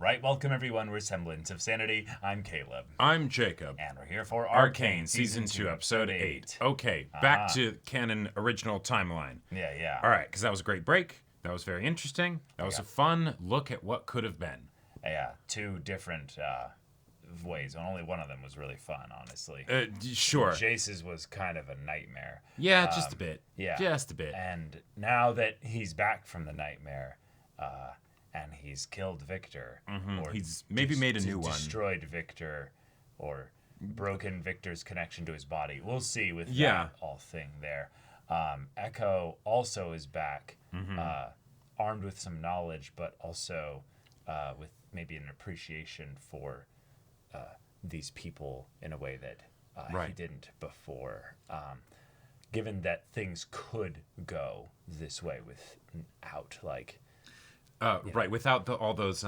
right, welcome everyone. We're Semblance of Sanity. I'm Caleb. I'm Jacob. And we're here for Arcane, Season 2, Episode 8. Okay, back to canon original timeline. Yeah. All right, because that was a great break. That was very interesting. That was a fun look at what could have been. Yeah, two different ways. Only one of them was really fun, honestly. Sure. Jace's was kind of a nightmare. Yeah, just a bit. Yeah. Just a bit. And now that he's back from the nightmare, and he's killed Victor, or He's maybe made a new one. Destroyed Victor, or broken Victor's connection to his body. We'll see with that all thing there. Echo also is back, armed with some knowledge, but also with maybe an appreciation for these people in a way that he didn't before. Given that things could go this way without, like... without all those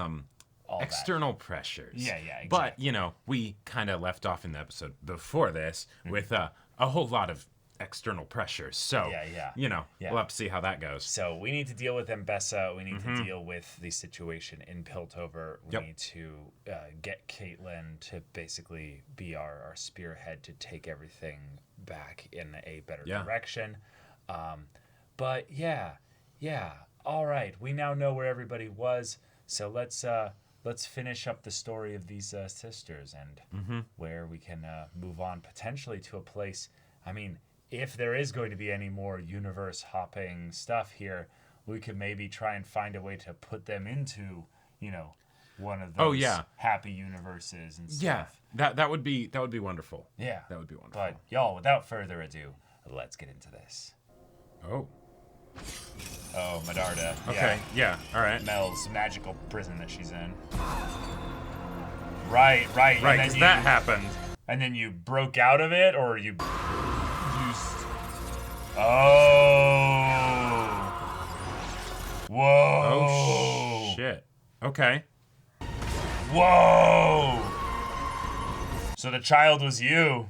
external pressures. Yeah, exactly. But, we kind of left off in the episode before this with a whole lot of external pressures. So, we'll have to see how that goes. So we need to deal with Mbessa. We need to deal with the situation in Piltover. We need to get Caitlyn to basically be our spearhead to take everything back in a better direction. But all right, we now know where everybody was, so let's finish up the story of these sisters and where we can move on potentially to a place. I mean, if there is going to be any more universe hopping stuff here, we could maybe try and find a way to put them into, one of those happy universes and stuff. Yeah, that would be wonderful. Yeah, that would be wonderful. But y'all, without further ado, let's get into this. Oh, Medarda. Okay, yeah, all right. Mel's magical prison that she's in. Right, because that happened. And then you broke out of it, or you used... Oh. Whoa. Oh, shit. Okay. Whoa. So the child was you.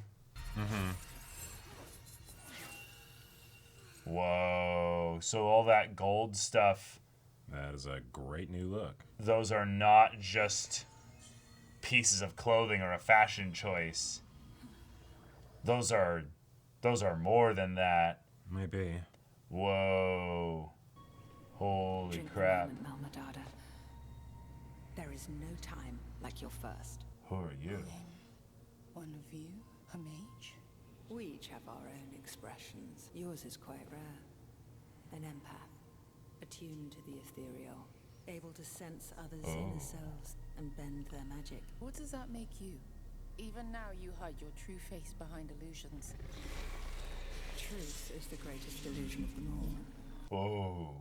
Whoa. So all that gold stuff... That is a great new look. Those are not just pieces of clothing or a fashion choice. Those are more than that. Maybe. Whoa. Holy crap. Medarda. There is no time like your first. Who are you? One of you, a mage? We each have our own expressions. Yours is quite rare. An empath, attuned to the ethereal, able to sense others' inner selves and bend their magic. What does that make you? Even now you hide your true face behind illusions. Truth is the greatest illusion of them all. Whoa.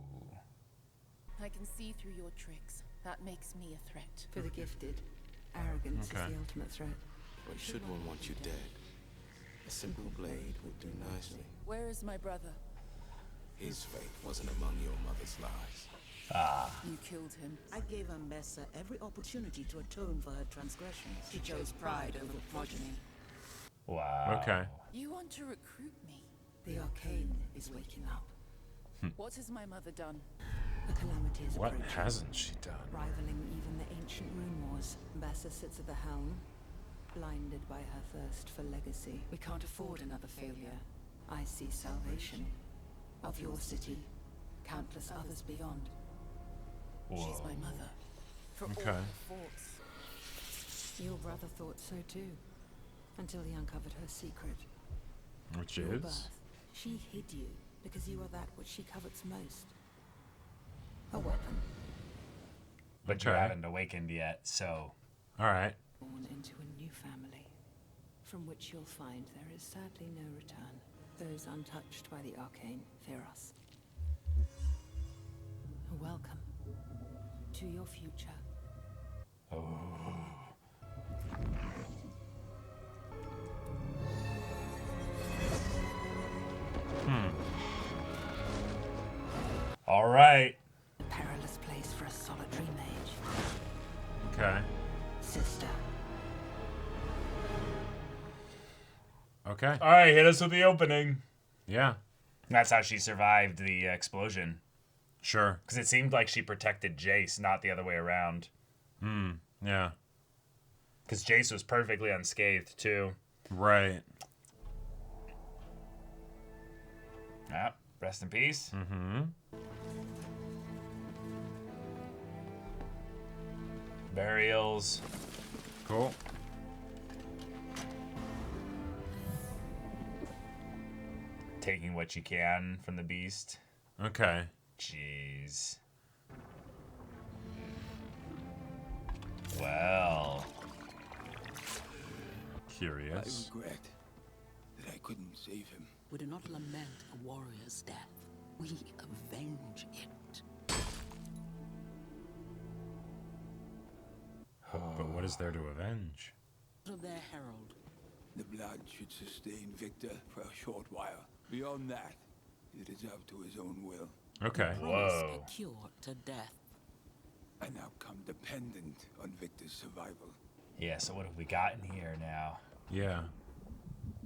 I can see through your tricks. That makes me a threat. For the gifted, arrogance is the ultimate threat. Or should one want you dead? A simple blade would do nicely. Where is my brother? His fate wasn't among your mother's lies. You killed him. I gave Mbessa every opportunity to atone for her transgressions. She chose pride over progeny. Wow. Okay. You want to recruit me? The Arcane is waking up. What has my mother done? A calamity is What approaching, hasn't she done? rivaling even the ancient rune wars. Mbessa sits at the helm, blinded by her thirst for legacy. We can't afford another failure. I see salvation of your city, countless others beyond. She's my mother. For all Okay. her faults. Your brother thought so too, until he uncovered her secret. Which Your is? birth. She hid you because you are that which she covets most. A weapon. But you Okay. haven't awakened yet, so... All right. Born into a new family, from which you'll find there is sadly no return. Those untouched by the Arcane fear us. Welcome to your future. All right. A perilous place for a solitary mage. Okay. Sister. Okay. All right, hit us with the opening. Yeah. That's how she survived the explosion. Sure. Because it seemed like she protected Jace, not the other way around. Yeah. Because Jace was perfectly unscathed, too. Right. Yeah, rest in peace. Mm-hmm. Burials. Cool. Taking what you can from the beast. Okay. Jeez. Well. Curious. I regret that I couldn't save him. We do not lament a warrior's death. We avenge it. But what is there to avenge? Of their herald. The blood should sustain Victor for a short while. Beyond that, it is up to his own will. Okay. Whoa. A cure to death. An outcome dependent on Victor's survival. Yeah, so what have we got in here now? Yeah.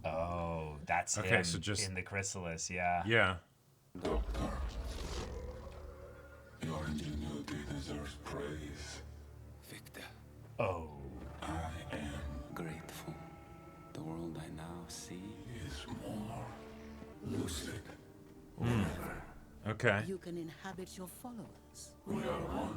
Oh, that's Okay, him so just in the chrysalis, yeah. Yeah. Doctor, your ingenuity deserves praise. Victor, Oh. I am grateful. The world I now see is more lucid. Okay. You can inhabit your followers. We are one.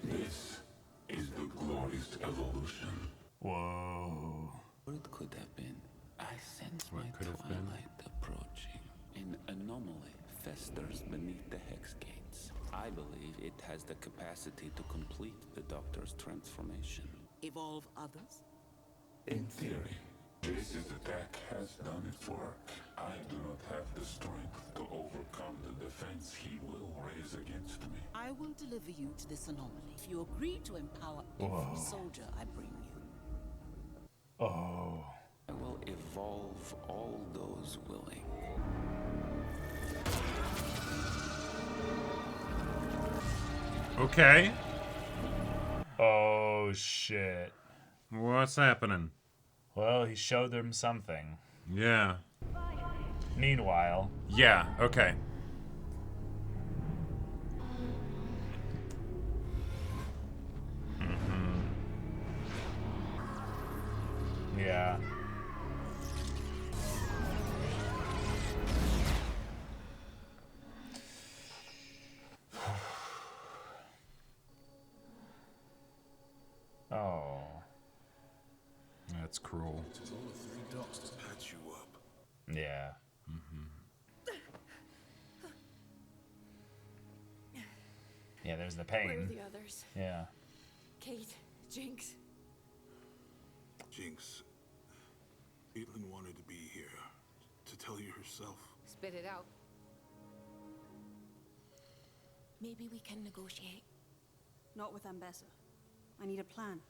This is the glorious evolution. Whoa. What could have been? I sense What my could have been? twilight approaching. An anomaly festers beneath the hex gates. I believe it has the capacity to complete the Doctor's transformation. Evolve others. In theory, Jace's attack has done its work. I do not have the strength to overcome the defense he will raise against me. I will deliver you to this anomaly if you agree to empower every soldier I bring you. Oh. I will evolve all those willing. Okay. Oh, shit. What's happening? Well, he showed them something. Yeah. Meanwhile. Yeah, okay. Yeah. Oh. That's cruel. It is all of 3 dots to patch you up. Yeah. Yeah, there's the pain. Where are the others? Yeah. Kate, Jinx. Jinx, Caitlin wanted to be here to tell you herself. Spit it out. Maybe we can negotiate. Not with Ambessa. I need a plan.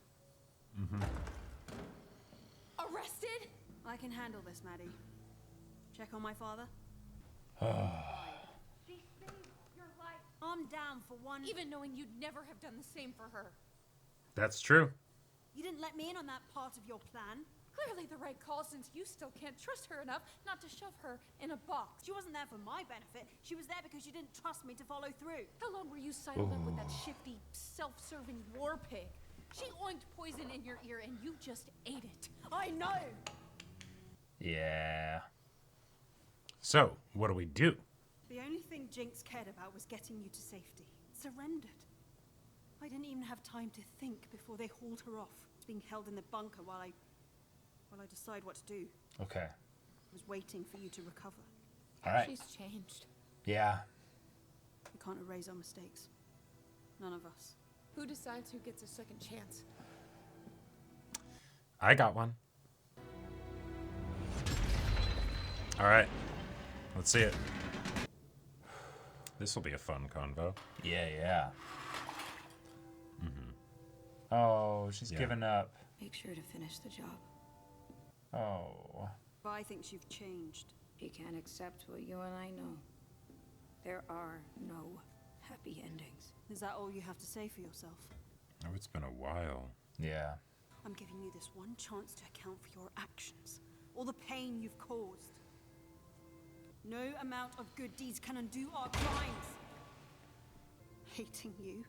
Arrested? I can handle this, Maddie. Check on my father. She saved your life. I'm down for one. Even knowing you'd never have done the same for her. That's true. You didn't let me in on that part of your plan. Clearly the right call, since you still can't trust her enough not to shove her in a box. She wasn't there for my benefit. She was there because you didn't trust me to follow through. How long were you sidled up with that shifty, self-serving war pig? She oinked poison in your ear and you just ate it. I know. Yeah. So, what do we do? The only thing Jinx cared about was getting you to safety. Surrendered. I didn't even have time to think before they hauled her off. It's being held in the bunker while I decide what to do. Okay. I was waiting for you to recover. All right. She's changed. Yeah. We can't erase our mistakes. None of us. Who decides who gets a second chance? I got one. All right. Let's see it. This will be a fun convo. Yeah, yeah. Oh, she's Yeah. given up. Make sure to finish the job. Oh. But I think you've changed. You can't accept what you and I know. There are no happy endings. Is that all you have to say for yourself? Oh, it's been a while. Yeah. I'm giving you this one chance to account for your actions. All the pain you've caused. No amount of good deeds can undo our crimes. Hating you.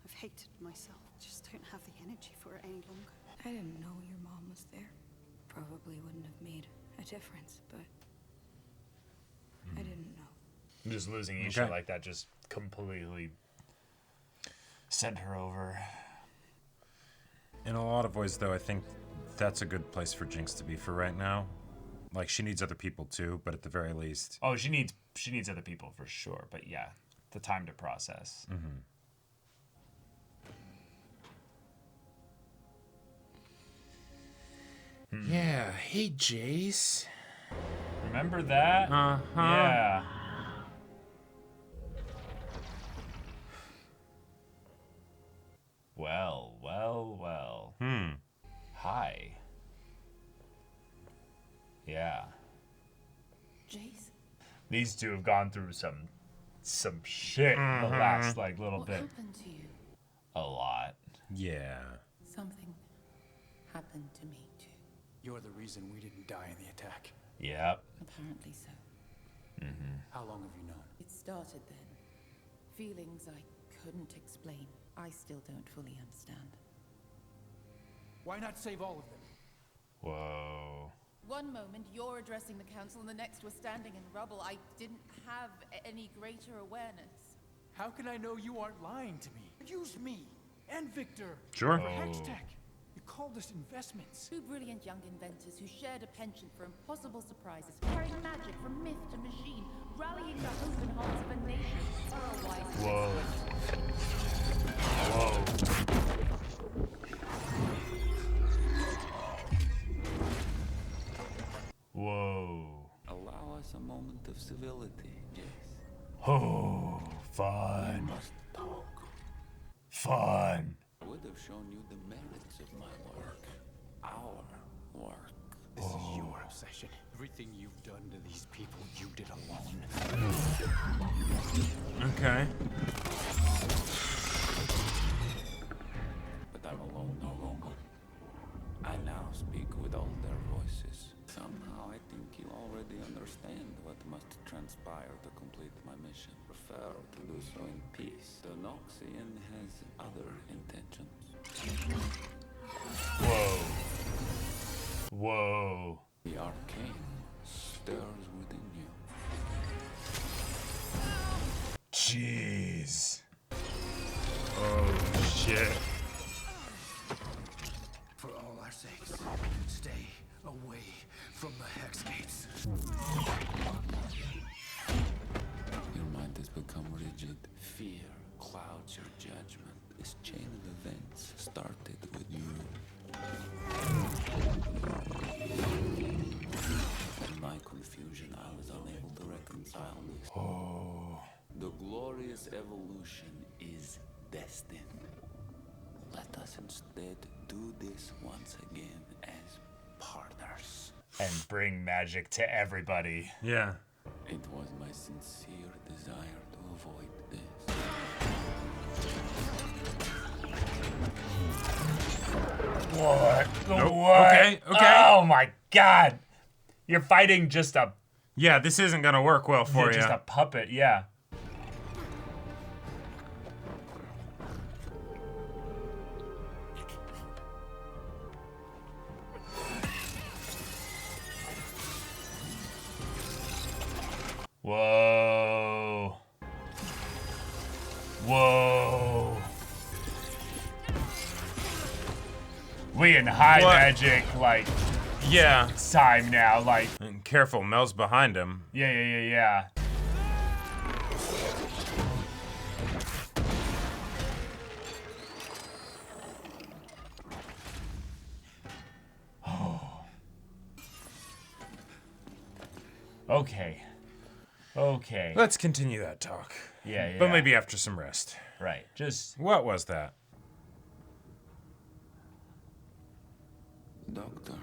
I I've hated myself. Just don't have the energy for it any longer. I didn't know your mom was there. Probably wouldn't have made a difference, but I didn't know. Just losing Isha like that just completely sent her over. In a lot of ways, though, I think that's a good place for Jinx to be for right now. Like, she needs other people too, but at the very least... Oh, she needs other people for sure, but yeah, the time to process. Yeah, hey, Jace. Remember that? Uh-huh. Yeah. Well, well, well. Hi. Yeah. Jace? These two have gone through some shit the last little What bit. happened to you? A lot. Yeah. Something happened to me, too. You're the reason we didn't die in the attack. Yep. Apparently so. How long have you known? It started then. Feelings I couldn't explain. I still don't fully understand. Why not save all of them? Whoa. One moment you're addressing the council and the next we're standing in rubble. I didn't have any greater awareness. How can I know you aren't lying to me? Use me and Victor Sure. for Hextech. You called us investments. Two brilliant young inventors who shared a penchant for impossible surprises, carrying magic from myth to machine, rallying the hope and hearts of a nation. Otherwise, Whoa. Allow us a moment of civility, Jace. Oh, fun. We must talk. Fun. I would have shown you the merits of my work. Our work. This is your obsession. Everything you've done to these people, you did alone. Okay. But I'm alone no longer. I now speak with all their voices. Somehow I think you already understand what must transpire to complete my mission. Prefer to do so in peace. The Noxian has other intentions. Whoa. Whoa. The arcane stirs within you. Jeez. Oh, shit. For all our sakes, stay away from the Hex Gates. Your mind has become rigid. Fear clouds your judgment. This chain of events started with you. In my confusion, I was unable to reconcile this. The glorious evolution is destined. Let us instead do this once again as partners. And bring magic to everybody. Yeah. It was my sincere desire to avoid this. What? Nope. What? Okay, okay. Oh my god. You're fighting just a Yeah, this isn't gonna work well for you. just a puppet, yeah. Whoa. Whoa. We in high What? magic, like, Yeah. time now, like, And careful, Mel's behind him. yeah. Okay. Okay. Let's continue that talk. Yeah. But maybe after some rest. Right. Just What was that? Doctor,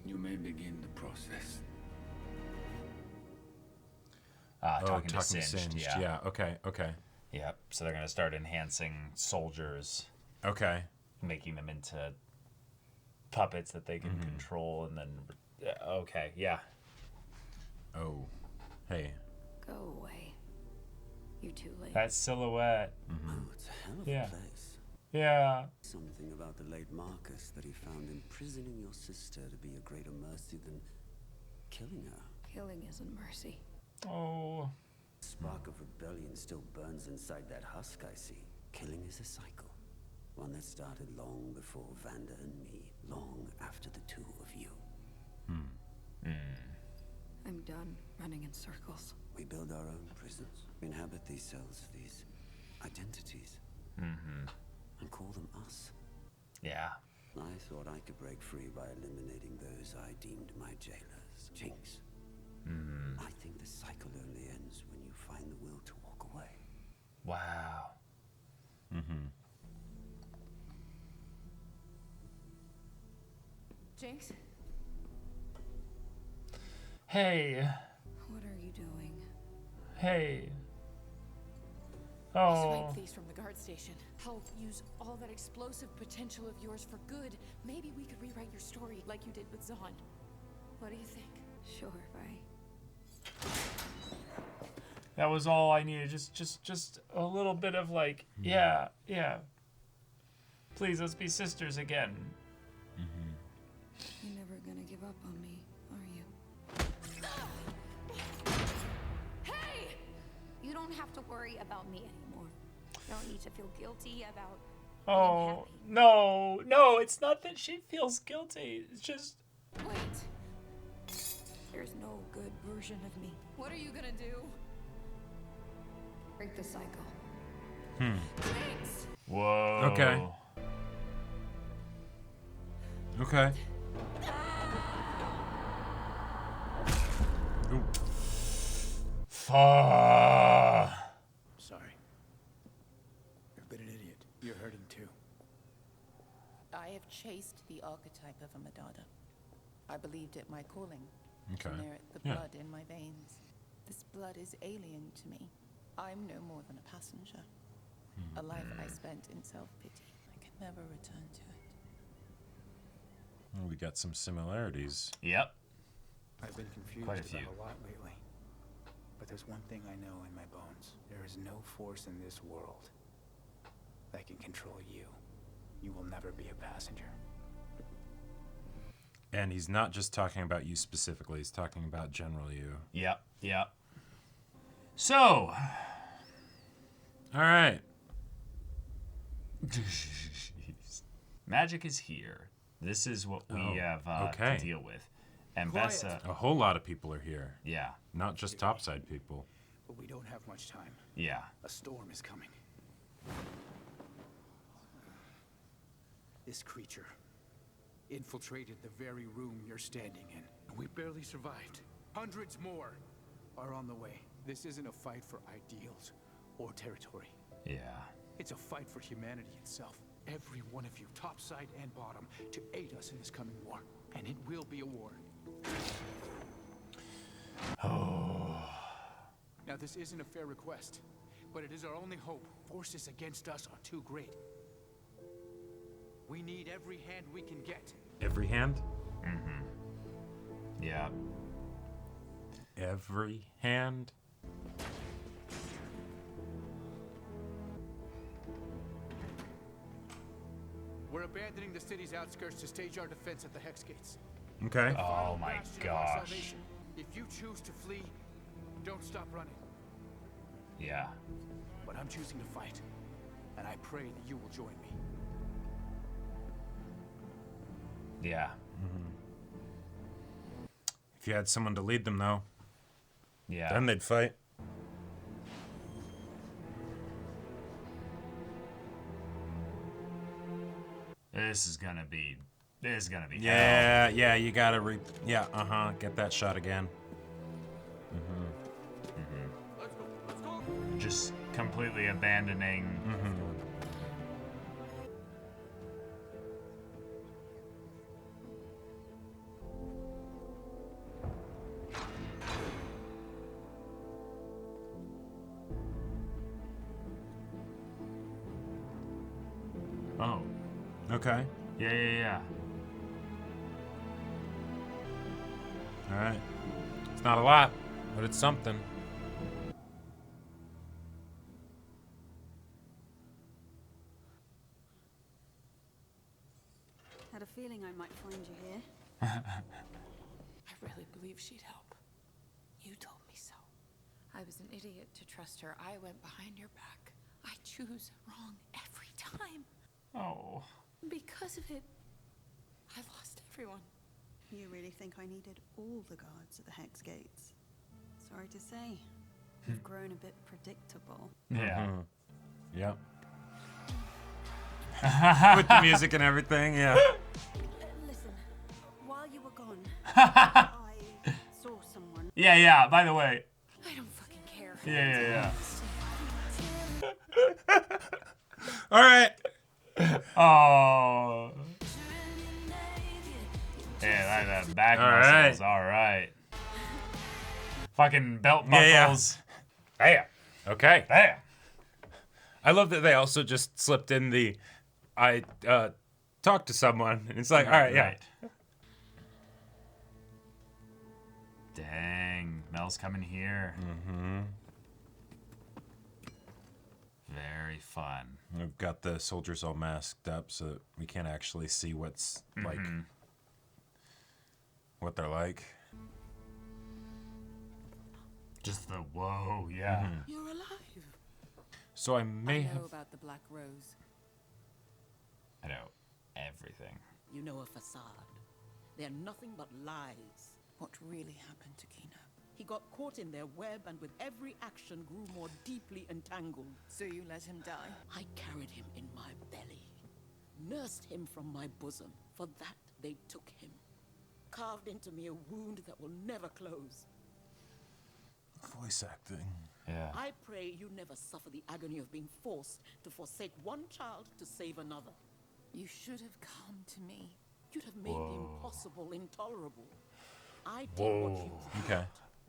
you may begin the process. talking to Singed. Yeah. Yeah, okay. Yep. So they're gonna start enhancing soldiers, Okay. making them into puppets that they can control, and then Oh. Hey. Go away. You're too late. That silhouette. Oh, it's a hell of Yeah. a place. Yeah. Something about the late Marcus that he found imprisoning your sister to be a greater mercy than killing her. Killing isn't mercy. Oh. The spark of rebellion still burns inside that husk, I see. Killing is a cycle. One that started long before Vanda and me. Long after the two of you. I'm done running in circles. We build our own prisons. We inhabit these cells, these identities. And call them us. Yeah. I thought I could break free by eliminating those I deemed my jailers. Jinx. I think the cycle only ends when you find the will to walk away. Wow. Jinx? Hey. What are you doing? Hey. Swipe Oh. these from the guard station. I'll use all that explosive potential of yours for good. Maybe we could rewrite your story like you did with Zahn. What do you think? Sure, bye. That was all I needed. Just a little bit of like, yeah. Please, let's be sisters again. You're never gonna give up on me, are you? Hey! You don't have to worry about me anymore. You don't need to feel guilty about Oh, no, it's not that she feels guilty. It's just... Wait. There's no good version of me. What are you gonna do? Break the cycle. Jinx! Whoa. Okay. Ooh. Sorry. You've been an idiot. You're hurting too. I have chased the archetype of a Madada. I believed it my calling. Okay. To merit the Yeah. blood in my veins. This blood is alien to me. I'm no more than a passenger. A life I spent in self-pity. I can never return to it. Well, we got some similarities. Yep. I've been confused Quite a about few. a lot lately. But there's one thing I know in my bones. There is no force in this world that can control you. You will never be a passenger. And he's not just talking about you specifically, he's talking about general you. Yep. So. All right. Magic is here. This is what we have okay. to deal with. And Quiet. Bessa... A whole lot of people are here. Yeah. Not just topside people. But we don't have much time. Yeah. A storm is coming. This creature infiltrated the very room you're standing in. And we barely survived. Hundreds more are on the way. This isn't a fight for ideals or territory. Yeah. It's a fight for humanity itself. Every one of you, topside and bottom, to aid us in this coming war. And it will be a war. Now, this isn't a fair request, but it is our only hope. Forces against us are too great. We need every hand we can get. Every hand? Yeah. Every hand? We're abandoning the city's outskirts to stage our defense at the Hex Gates. Okay. Oh my Bastion of our gosh. salvation. If you choose to flee, don't stop running. Yeah. But I'm choosing to fight, and I pray that you will join me. Yeah. If you had someone to lead them, though, Yeah. then they'd fight. This is gonna be hell. Yeah, you gotta get that shot again. Just completely abandoning. Oh. Okay. Yeah. All right. It's not a lot, but it's something. Had a feeling I might find you here. I really believe she'd help. You told me so. I was an idiot to trust her. I went behind your back. I choose wrong every time. Oh. Because of it, I lost everyone. You really think I needed all the guards at the Hex Gates? Sorry to say, you've grown a bit predictable. Yeah. Yep. With the music and everything, yeah. Listen, while you were gone, I saw someone. Yeah, by the way. I don't fucking care. Yeah. All right. Oh. Yeah, that back muscles. All right. Fucking belt buckles. Bam. Okay. Bam. I love that they also just slipped in the I talked to someone. And it's like, all right, yeah. Dang, Mel's coming here. Mm-hmm. Very fun. We've got the soldiers all masked up so that we can't actually see what's like, what they're like. Just the whoa, yeah. You're alive. So I may I know have. about the Black Rose. I know everything. You know a facade. They're nothing but lies. What really happened to Kino? He got caught in their web and with every action grew more deeply entangled. So you let him die? I carried him in my belly, nursed him from my bosom. For that they took him, carved into me a wound that will never close. Voice acting. Yeah. I pray you never suffer the agony of being forced to forsake one child to save another. You should have come to me. You'd have made the impossible intolerable. I did what you did. Okay.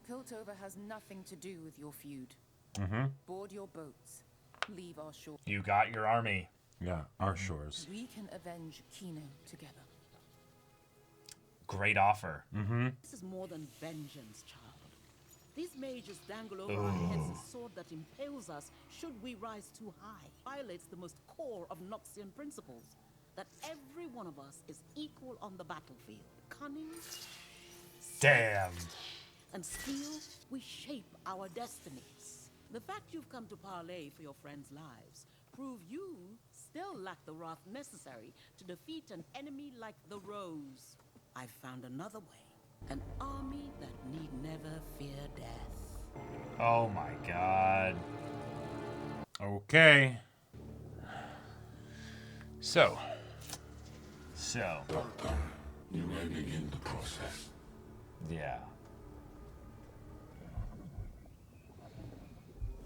Piltover has nothing to do with your feud. Board your boats. Leave our shore. You got your army. Yeah, our shores. We can avenge Kino together. Great offer. This is more than vengeance, child. These mages dangle over our heads a sword that impales us should we rise too high. Violates the most core of Noxian principles. That every one of us is equal on the battlefield. Cunning. Damn. And still, we shape our destinies. The fact you've come to parley for your friends' lives prove you still lack the wrath necessary to defeat an enemy like the Rose. I've found another way. An army that need never fear death. Oh my god. Okay. So. Doctor, you may begin the process. Yeah.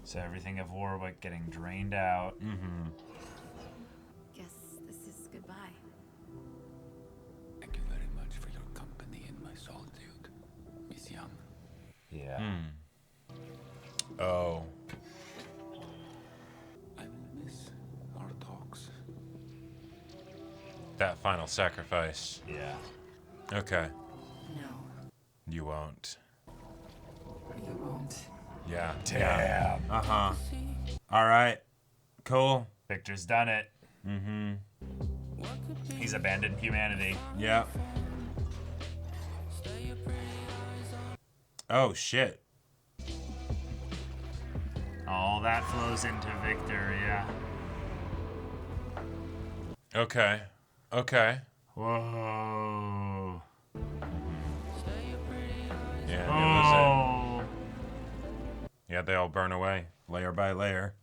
So everything of Warwick getting drained out. Guess this is goodbye. Thank you very much for your company in my solitude, Miss Young. Yeah. Oh. I will miss our talks. That final sacrifice. Yeah. Okay. No, You won't. you won't. Yeah. Damn. Uh-huh. All right. Cool. Victor's done it. He's abandoned humanity. Yeah. Oh, shit. All that flows into Victor, yeah. Okay. Okay. Whoa. Yeah, Oh. yeah, they all burn away, layer by layer.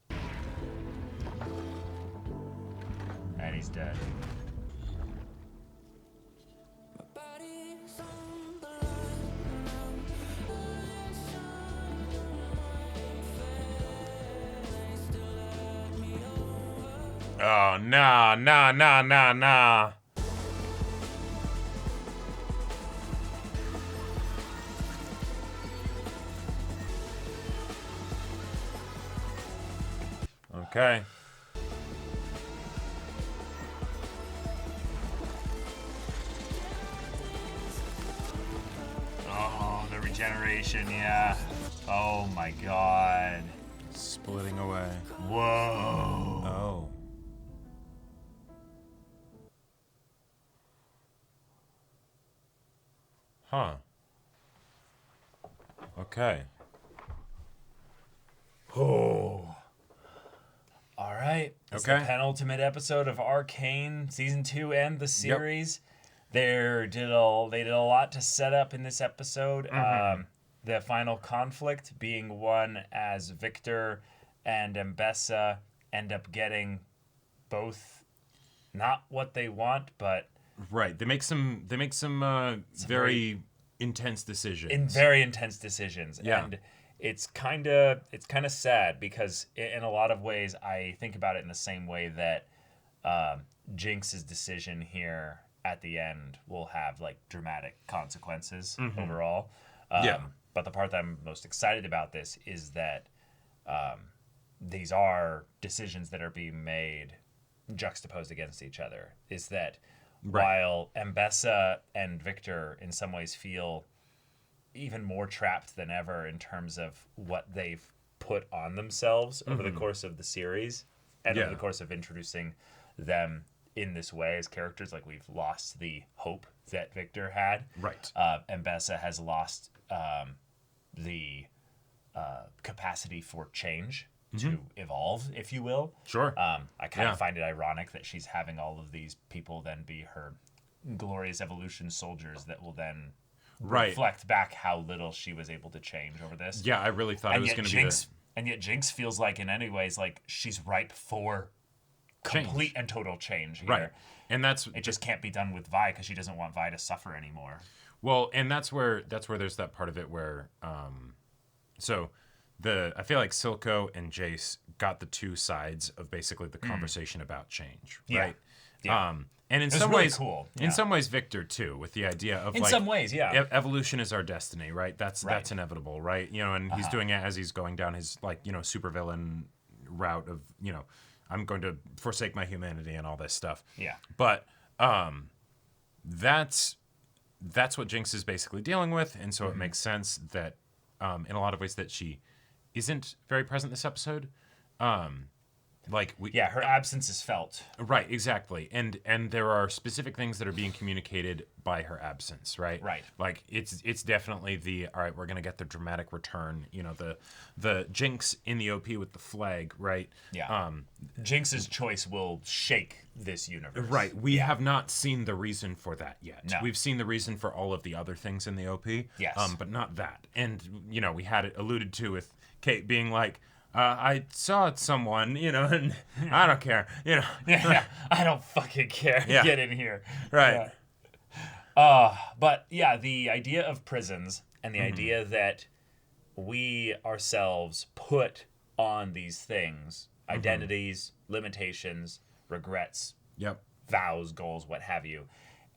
And he's dead. Oh, nah. Okay. Oh, the regeneration, yeah. Oh my god. Splitting away. Whoa. 哦 Oh. Huh. Okay. Oh. All right. It's the penultimate episode of Arcane season 2 and the series. Yep. They did a lot to set up in this episode. The final conflict being one as Victor and Mbessa end up getting both not what they want, but right. They make some very intense decisions. Very intense decisions. Yeah. And it's kind of sad because in a lot of ways I think about it in the same way that Jinx's decision here at the end will have like dramatic consequences overall. But the part that I'm most excited about this is that these are decisions that are being made juxtaposed against each other. Is that while Mbessa and Victor in some ways feel even more trapped than ever in terms of what they've put on themselves over the course of the series and over the course of introducing them in this way as characters, like we've lost the hope that Victor had. Right. Mbessa has lost the capacity for change to evolve, if you will. Sure. I kind of find it ironic that she's having all of these people then be her glorious evolution soldiers that will then reflect back how little she was able to change over this. Yeah, I really thought it was going to be And yet Jinx feels like in any ways like she's ripe for complete and total change here. Right. And it just can't be done with Vi because she doesn't want Vi to suffer anymore. Well, and that's where there's that part of it where I feel like Silco and Jace got the two sides of basically the conversation about change, right? Yeah. And in some ways, cool. In some ways, Victor too, with the idea of some ways, evolution is our destiny, right? That's inevitable, right? You know, and he's doing it as he's going down his supervillain route of I'm going to forsake my humanity and all this stuff. Yeah. But that's what Jinx is basically dealing with, and so it makes sense that in a lot of ways that she isn't very present this episode. Her absence is felt. Right, exactly. And there are specific things that are being communicated by her absence, right? Right. Like it's definitely all right, we're gonna get the dramatic return, the Jinx in the OP with the flag, right? Yeah. Jinx's choice will shake this universe. Right. We have not seen the reason for that yet. No. We've seen the reason for all of the other things in the OP. Yes. But not that. And we had it alluded to with Kate being like, I saw someone, and I don't care, I don't fucking care. Yeah. Get in here. Right. But the idea of prisons and the idea that we ourselves put on these things, identities, limitations, regrets, vows, goals, what have you,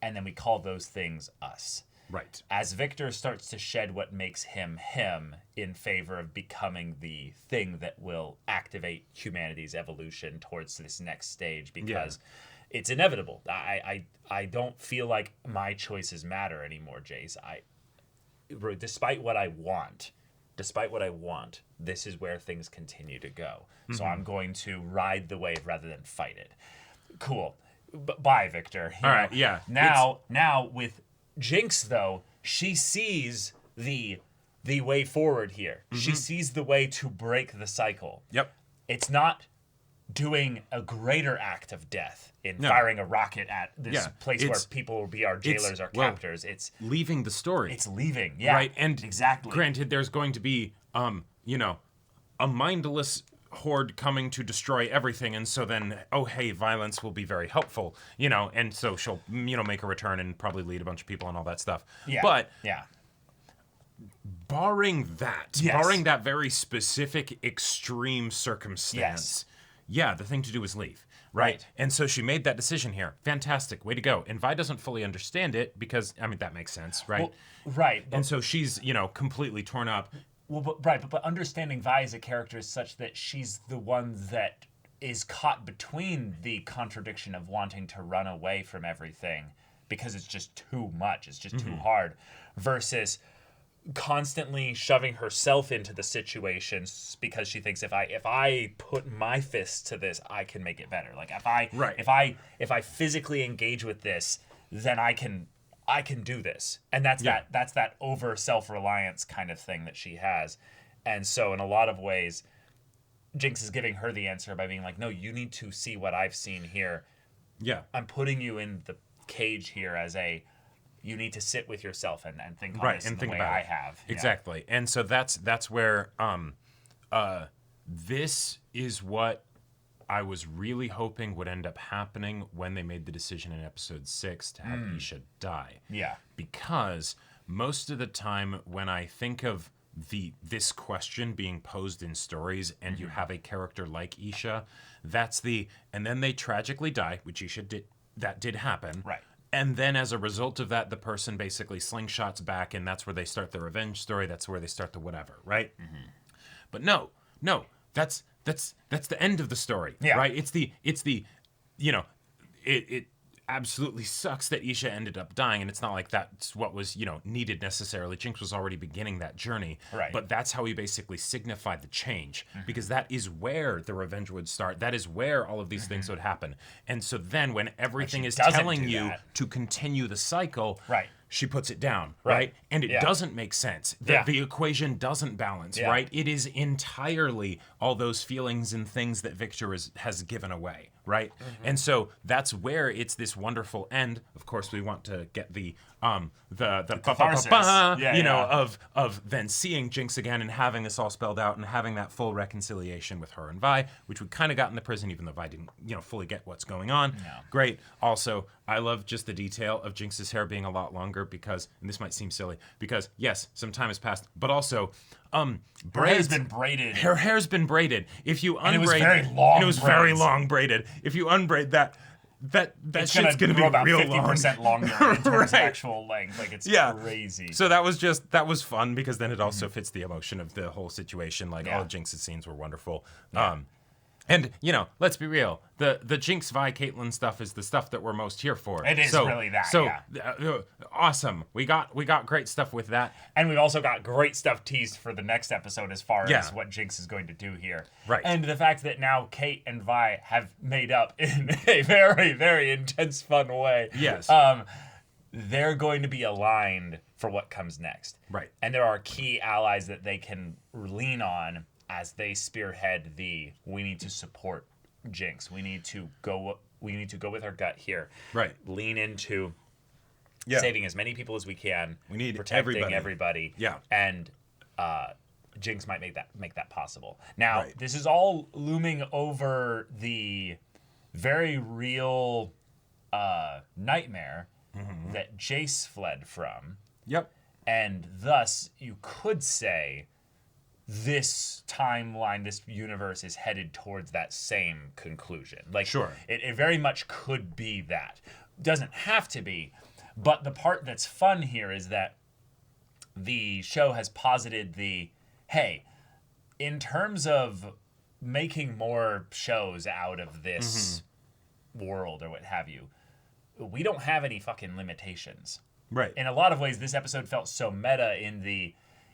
and then we call those things us. Right. As Victor starts to shed what makes him him in favor of becoming the thing that will activate humanity's evolution towards this next stage, because it's inevitable. I don't feel like my choices matter anymore, Jace. Despite what I want, this is where things continue to go. So I'm going to ride the wave rather than fight it. Cool. Bye, Victor. All right, yeah. Now with Jinx, though, she sees the way forward here. She sees the way to break the cycle. Yep. It's not doing a greater act of death in firing a rocket at this place where people will be our jailers, our captors. It's leaving the story. It's leaving, right? And exactly. Granted, there's going to be, a mindless horde coming to destroy everything, and so then violence will be very helpful, and so she'll make a return and probably lead a bunch of people and all that stuff. But barring that very specific extreme circumstance, the thing to do is leave, right? And so she made that decision here. Fantastic, way to go. And Vi doesn't fully understand it because that makes sense, right? Well, right. And so she's completely torn up. Well, but understanding Vi as a character is such that she's the one that is caught between the contradiction of wanting to run away from everything because it's just too much, it's just too hard, versus constantly shoving herself into the situations because she thinks if I put my fists to this, I can make it better. Like if I physically engage with this, then I can I can do this. And that's that over self-reliance kind of thing that she has. And so in a lot of ways, Jinx is giving her the answer by being like, no, you need to see what I've seen here. Yeah. I'm putting you in the cage here as you need to sit with yourself and think on right, this and in think the way about I it. have. Exactly. And so that's where this is what I was really hoping would end up happening when they made the decision in episode 6 to have Isha die. Yeah. Because most of the time when I think of this question being posed in stories and you have a character like Isha, and then they tragically die, which Isha did happen. Right. And then as a result of that, the person basically slingshots back, and that's where they start the revenge story. That's where they start the whatever, right? But no, that's the end of the story, right? It's the it absolutely sucks that Isha ended up dying, and it's not like that's what was needed necessarily. Jinx was already beginning that journey, right? But that's how we basically signify the change, because that is where the revenge would start. That is where all of these things would happen. And so then when everything is telling you to continue the cycle, right, she puts it down, right? And it doesn't make sense. The equation doesn't balance, right? It is entirely all those feelings and things that Victor has given away, right? And so that's where it's this wonderful end. Of course, we want to get the of then seeing Jinx again and having this all spelled out and having that full reconciliation with her and Vi, which we kind of got in the prison, even though Vi didn't fully get what's going on. No. Great. Also, I love just the detail of Jinx's hair being a lot longer because, and this might seem silly, because yes, some time has passed, but also her hair's been braided. Her hair's been braided. If you unbraid, and it was very long. And it was very long braided. If you unbraid that shit's gonna be about real 50% longer in terms of actual length. Like it's crazy. So that was fun because then it also fits the emotion of the whole situation. Like all of Jinx's scenes were wonderful. Yeah. And let's be real. The Jinx, Vi, Caitlyn stuff is the stuff that we're most here for. It is really that. So awesome. We got great stuff with that, and we've also got great stuff teased for the next episode as far as what Jinx is going to do here. Right. And the fact that now Kate and Vi have made up in a very, very intense, fun way. Yes. They're going to be aligned for what comes next. Right. And there are key allies that they can lean on as they spearhead we need to support Jinx. We need to go with our gut here. Right. Lean into saving as many people as we can. We need protecting everybody. Yeah. And Jinx might make that possible. Now, this is all looming over the very real nightmare that Jace fled from. Yep. And thus, you could say this timeline, this universe is headed towards that same conclusion. Like, sure, it very much could be that. Doesn't have to be, but the part that's fun here is that the show has posited hey, in terms of making more shows out of this world or what have you, we don't have any fucking limitations. Right. In a lot of ways, this episode felt so meta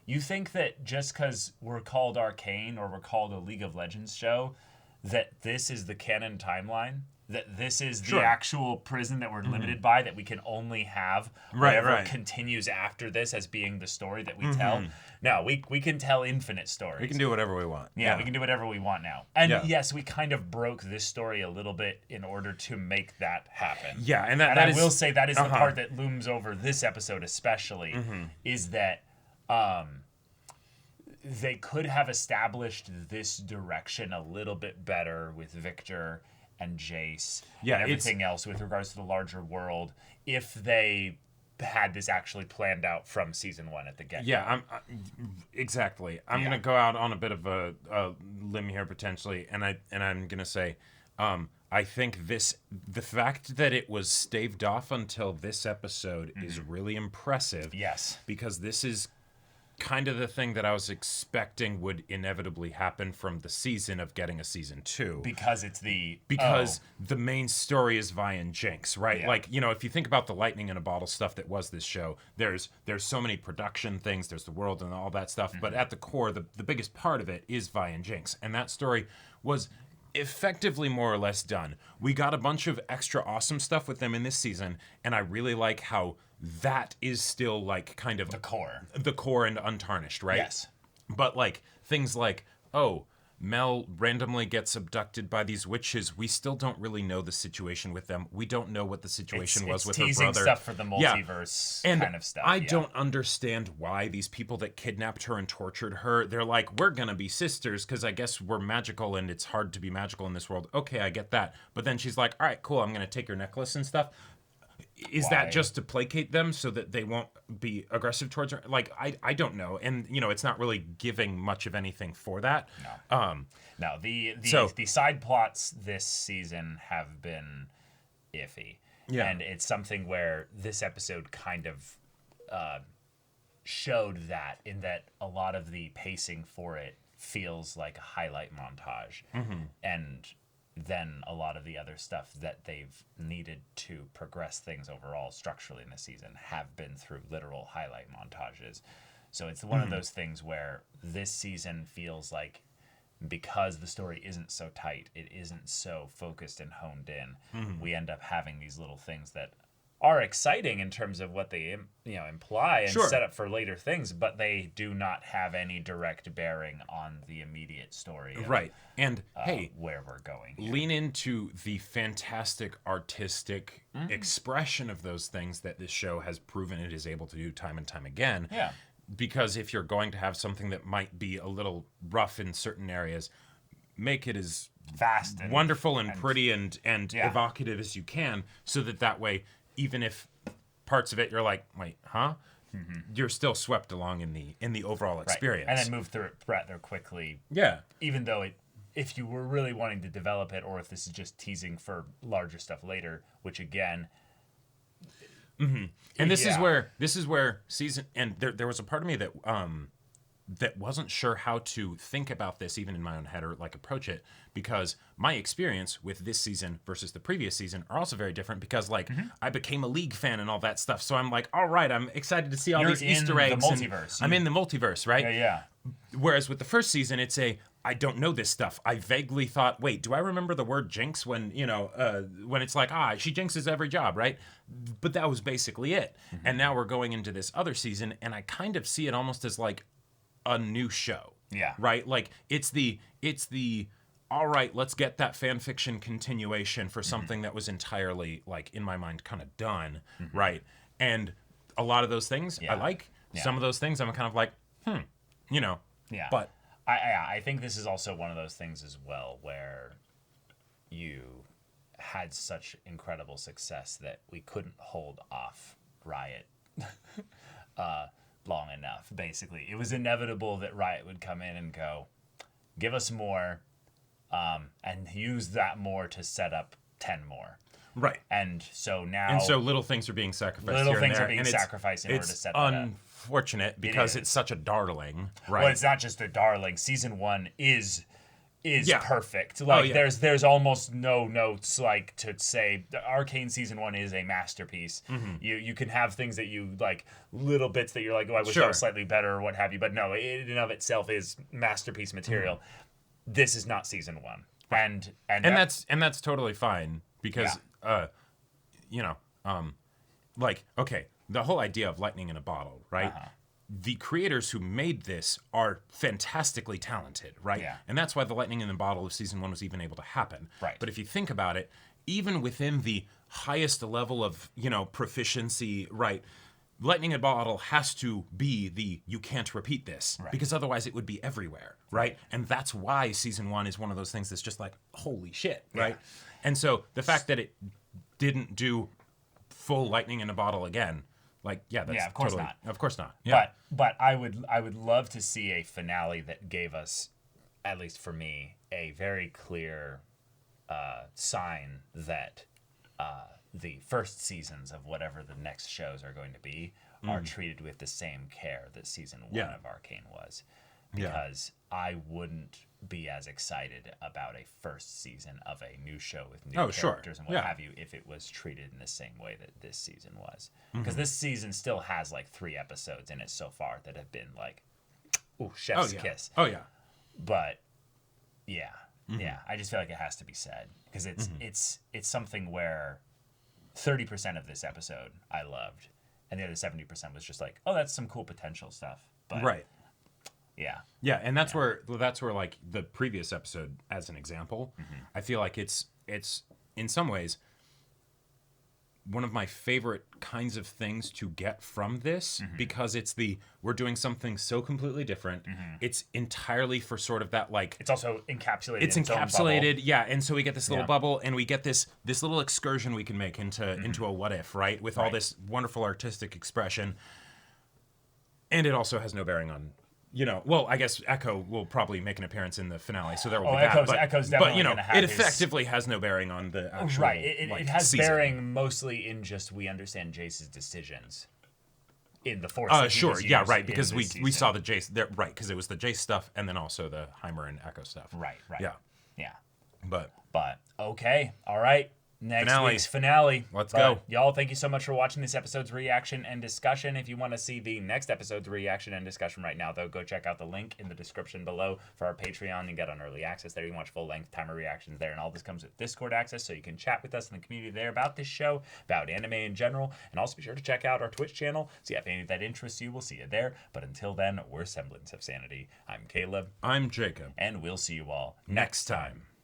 you think that just because we're called Arcane or we're called a League of Legends show, that this is the canon timeline? That this is the actual prison that we're limited by, that we can only have whatever continues after this as being the story that we tell? No, we can tell infinite stories. We can do whatever we want. Yeah, we can do whatever we want now. And yes, we kind of broke this story a little bit in order to make that happen. Yeah, and I will say that is the part that looms over this episode especially, is that they could have established this direction a little bit better with Victor and Jace and everything else with regards to the larger world if they had this actually planned out from season 1 at the get-go. Yeah, exactly. I'm going to go out on a bit of a limb here potentially, and I'm going to say I think the fact that it was staved off until this episode is really impressive. Yes. Because this is kind of the thing that I was expecting would inevitably happen from the season of getting a season 2. Because the main story is Vi and Jinx, right? Yeah. Like, if you think about the lightning in a bottle stuff that was this show, there's so many production things, there's the world and all that stuff, but at the core, the biggest part of it is Vi and Jinx. And that story was effectively more or less done. We got a bunch of extra awesome stuff with them in this season, and I really like how that is still like kind of The core and untarnished, right? Yes. But like things like, oh, Mel randomly gets abducted by these witches. We still don't really know the situation with them. We don't know what the situation was with her teasing brother. stuff for the multiverse kind of stuff. I don't understand why these people that kidnapped her and tortured her, they're like, we're going to be sisters because I guess we're magical and it's hard to be magical in this world. Okay, I get that. But then she's like, all right, cool, I'm going to take your necklace and stuff. Is that just to placate them so that they won't be aggressive towards her? Like, I don't know. And, you know, it's not really giving much of anything for that. No. The side plots this season have been iffy. Yeah. And it's something where this episode kind of showed that, in that a lot of the pacing for it feels like a highlight montage. And then a lot of the other stuff that they've needed to progress things overall structurally in the season have been through literal highlight montages. So it's one of those things where this season feels like, because the story isn't so tight, it isn't so focused and honed in, we end up having these little things that are exciting in terms of what they imply and set up for later things, but they do not have any direct bearing on the immediate story of, and hey, where we're going here. Lean into the fantastic artistic expression of those things that this show has proven it is able to do time and time again. Because if you're going to have something that might be a little rough in certain areas, make it as fast and wonderful and pretty and evocative as you can, so that way, even if parts of it you're like, wait, huh? You're still swept along in the overall experience. And then move through it rather quickly. Yeah. Even though if you were really wanting to develop it, or if this is just teasing for larger stuff later, which again... And this is where season, and there was a part of me that that wasn't sure how to think about this even in my own head, or like approach it, because my experience with this season versus the previous season are also very different, because like I became a League fan and all that stuff, so I'm like, all right, I'm excited to see all these Easter eggs. The multiverse. I'm in the multiverse, right? Yeah. Whereas with the first season, it's I don't know this stuff. I vaguely thought, wait, do I remember the word jinx when, when it's like, she jinxes every job, right? But that was basically it. And now we're going into this other season, and I kind of see it almost as like a new show. Yeah. Right? Like it's the all right, let's get that fan fiction continuation for something that was entirely, like, in my mind, kind of done, right? And a lot of those things I like. Some of those things I'm kind of like, Yeah. But I think this is also one of those things as well where you had such incredible success that we couldn't hold off Riot long enough, basically. It was inevitable that Riot would come in and go, give us more, and use that more to set up 10 more. Right. And so now... And so little things are being sacrificed Little here things and there, are being and sacrificed in order to set that up. Unfortunate, because it's such a darling, right? Well, it's not just a darling. Season 1 is perfect. Like, there's almost no notes, like, to say Arcane Season 1 is a masterpiece. You can have things that you, like, little bits that you're like, oh, I wish that was slightly better or what have you. But no, it in and of itself is masterpiece material. This is not Season 1. And that's totally fine, because like, okay, the whole idea of lightning in a bottle, right? The creators who made this are fantastically talented, right? Yeah. And that's why the lightning in the bottle of Season 1 was even able to happen. Right. But if you think about it, even within the highest level of, proficiency, right, lightning in a bottle has to be you can't repeat this, because otherwise it would be everywhere, right? And that's why Season 1 is one of those things that's just like, holy shit, right? And so the fact that it didn't do full lightning in a bottle again, like, that's of course totally, not. Of course not. Yeah. But I would love to see a finale that gave us, at least for me, a very clear sign that the first seasons of whatever the next shows are going to be are treated with the same care that Season 1 of Arcane was. Because I wouldn't be as excited about a first season of a new show with new characters and what have you if it was treated in the same way that this season was. Because this season still has like 3 episodes in it so far that have been like, ooh, chef's kiss. Oh, yeah. But, yeah, Yeah, I just feel like it has to be said because it's something where 30% of this episode I loved, and the other 70% was just like, oh, that's some cool potential stuff. But Right. Yeah. Yeah, and that's where like the previous episode, as an example, I feel like it's in some ways one of my favorite kinds of things to get from this because we're doing something so completely different. It's entirely for sort of that like it's also encapsulated. It's in its own encapsulated, bubble. yeah. And so we get this little bubble, and we get this little excursion we can make into a what if, right? With all this wonderful artistic expression, and it also has no bearing on. Well, I guess Echo will probably make an appearance in the finale, so there will be Echo's that. Echo's definitely but gonna have it his... effectively has no bearing on the actual. Right. It has season. bearing mostly in just we understand Jace's decisions in the force. Sure, yeah, right. Because we saw the Jace there, right? Because it was the Jace stuff, and then also the Heimer and Echo stuff. Right. Yeah. But okay, all right. Next week's finale. Let's go. Y'all, thank you so much for watching this episode's reaction and discussion. If you want to see the next episode's reaction and discussion right now, though, go check out the link in the description below for our Patreon and get on early access there. You can watch full-length timer reactions there, and all this comes with Discord access, so you can chat with us in the community there about this show, about anime in general, and also be sure to check out our Twitch channel. See if any of that interests you. We'll see you there. But until then, we're Semblance of Sanity. I'm Caleb. I'm Jacob. And we'll see you all next time.